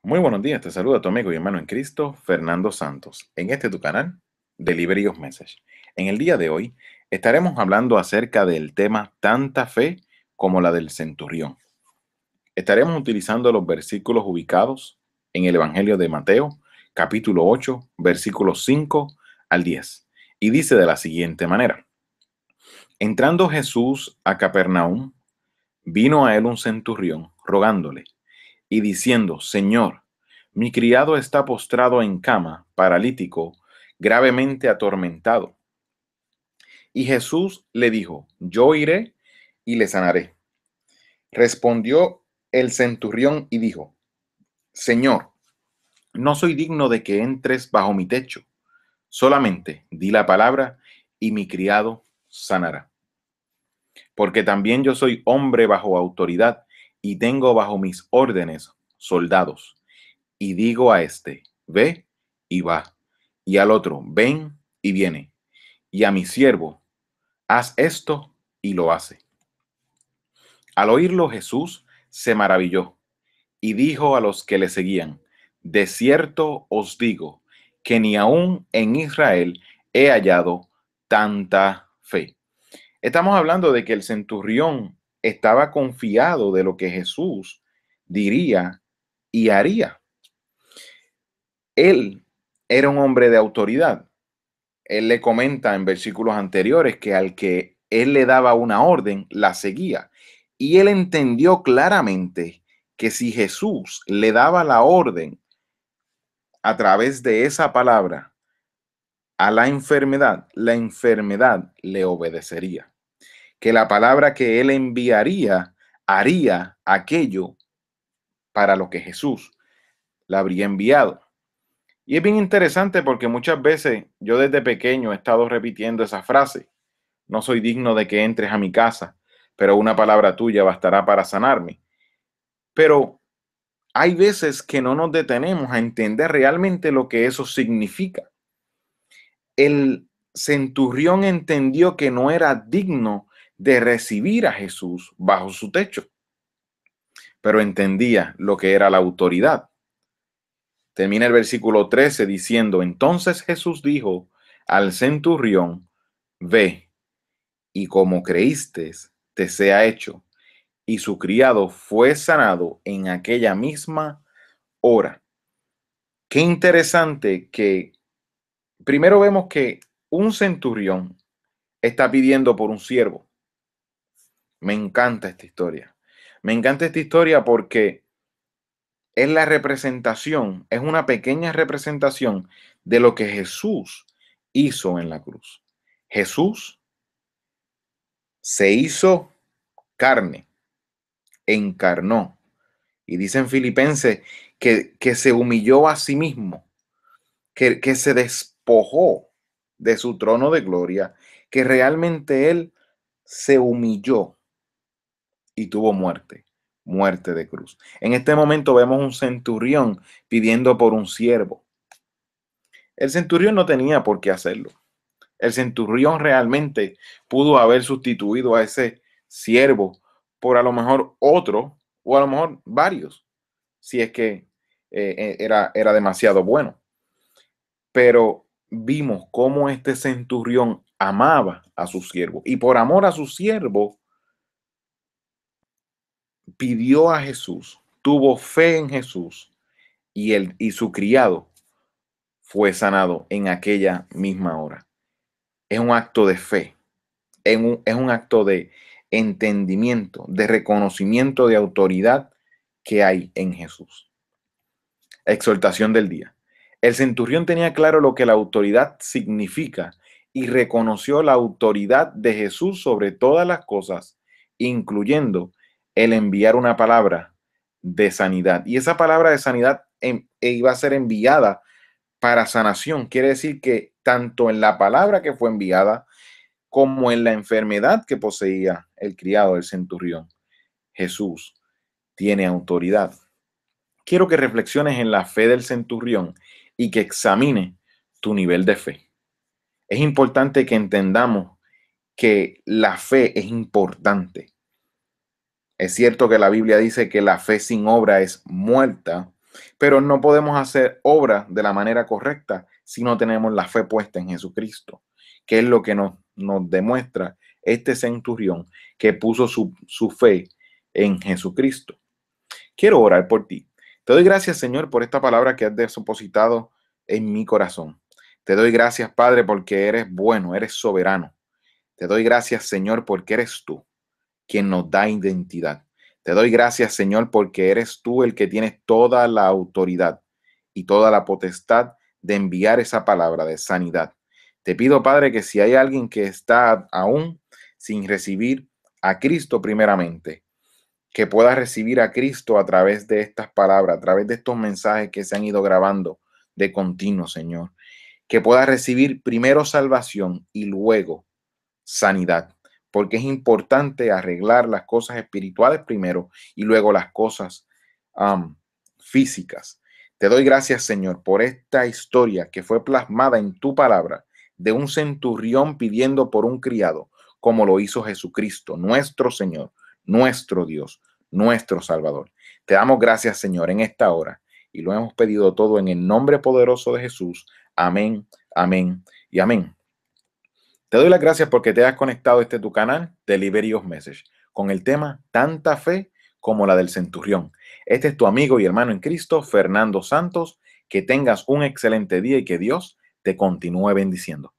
Muy buenos días, te saluda tu amigo y hermano en Cristo, Fernando Santos, en este tu canal, Delivery of Message. En el día de hoy estaremos hablando acerca del tema tanta fe como la del centurión. Estaremos utilizando los versículos ubicados en el Evangelio de Mateo, capítulo 8, versículos 5 al 10. Y dice de la siguiente manera: Entrando Jesús a Capernaum, vino a él un centurión rogándole y diciendo: Señor, mi criado está postrado en cama, paralítico, gravemente atormentado. Y Jesús le dijo: Yo iré y le sanaré. Respondió el centurión y dijo: Señor, no soy digno de que entres bajo mi techo. Solamente di la palabra y mi criado sanará. Porque también yo soy hombre bajo autoridad y tengo bajo mis órdenes soldados. Y digo a este: ve y va, y al otro: ven y viene, y a mi siervo: haz esto, y lo hace. Al oírlo Jesús se maravilló y dijo a los que le seguían: de cierto os digo que ni aun en Israel he hallado tanta fe. Estamos hablando de que el centurión estaba confiado de lo que Jesús diría y haría. Él era un hombre de autoridad. Él le comenta en versículos anteriores que al que él le daba una orden, la seguía. Y él entendió claramente que si Jesús le daba la orden a través de esa palabra a la enfermedad le obedecería. Que la palabra que él enviaría haría aquello para lo que Jesús la habría enviado. Y es bien interesante porque muchas veces yo desde pequeño he estado repitiendo esa frase: no soy digno de que entres a mi casa, pero una palabra tuya bastará para sanarme. Pero hay veces que no nos detenemos a entender realmente lo que eso significa. El centurión entendió que no era digno de recibir a Jesús bajo su techo, pero entendía lo que era la autoridad. Termina el versículo 13 diciendo: entonces Jesús dijo al centurión: ve, y como creíste, te sea hecho. Y su criado fue sanado en aquella misma hora. Qué interesante que primero vemos que un centurión está pidiendo por un siervo. Me encanta esta historia. Me encanta esta historia porque es la representación, es una pequeña representación de lo que Jesús hizo en la cruz. Jesús se hizo carne, encarnó. Y dice en Filipenses que se humilló a sí mismo, que se despojó de su trono de gloria, que realmente él se humilló y tuvo muerte de cruz. En este momento vemos un centurión pidiendo por un siervo. El centurión no tenía por qué hacerlo. El centurión realmente pudo haber sustituido a ese siervo por a lo mejor otro o a lo mejor varios, si es que era demasiado bueno. Pero vimos cómo este centurión amaba a su siervo y por amor a su siervo pidió a Jesús, tuvo fe en Jesús y su criado fue sanado en aquella misma hora. Es un acto de fe, es un acto de entendimiento, de reconocimiento de autoridad que hay en Jesús. Exhortación del día. El centurión tenía claro lo que la autoridad significa y reconoció la autoridad de Jesús sobre todas las cosas, incluyendo el enviar una palabra de sanidad. Y esa palabra de sanidad iba a ser enviada para sanación. Quiere decir que tanto en la palabra que fue enviada como en la enfermedad que poseía el criado del centurión, Jesús tiene autoridad. Quiero que reflexiones en la fe del centurión y que examine tu nivel de fe. Es importante que entendamos que la fe es importante. Es cierto que la Biblia dice que la fe sin obra es muerta, Pero no podemos hacer obra de la manera correcta si no tenemos la fe puesta en Jesucristo, que es lo que nos demuestra este centurión que puso su fe en Jesucristo. Quiero orar por ti. Te doy gracias, Señor, por esta palabra que has depositado en mi corazón. Te doy gracias, Padre, porque eres bueno, eres soberano. Te doy gracias, Señor, porque eres tú quien nos da identidad. Te doy gracias, Señor, porque eres tú el que tienes toda la autoridad y toda la potestad de enviar esa palabra de sanidad. Te pido, Padre, que si hay alguien que está aún sin recibir a Cristo primeramente, que pueda recibir a Cristo a través de estas palabras, a través de estos mensajes que se han ido grabando de continuo, Señor. Que pueda recibir primero salvación y luego sanidad, porque es importante arreglar las cosas espirituales primero y luego las cosas físicas. Te doy gracias, Señor, por esta historia que fue plasmada en tu palabra de un centurión pidiendo por un criado, como lo hizo Jesucristo, nuestro Señor, nuestro Dios, nuestro Salvador. Te damos gracias, Señor, en esta hora y lo hemos pedido todo en el nombre poderoso de Jesús. Amén, amén y amén. Te doy las gracias porque te has conectado a este tu canal, Delivery of Message, con el tema Tanta fe como la del centurión. Este es tu amigo y hermano en Cristo, Fernando Santos. Que tengas un excelente día y que Dios te continúe bendiciendo.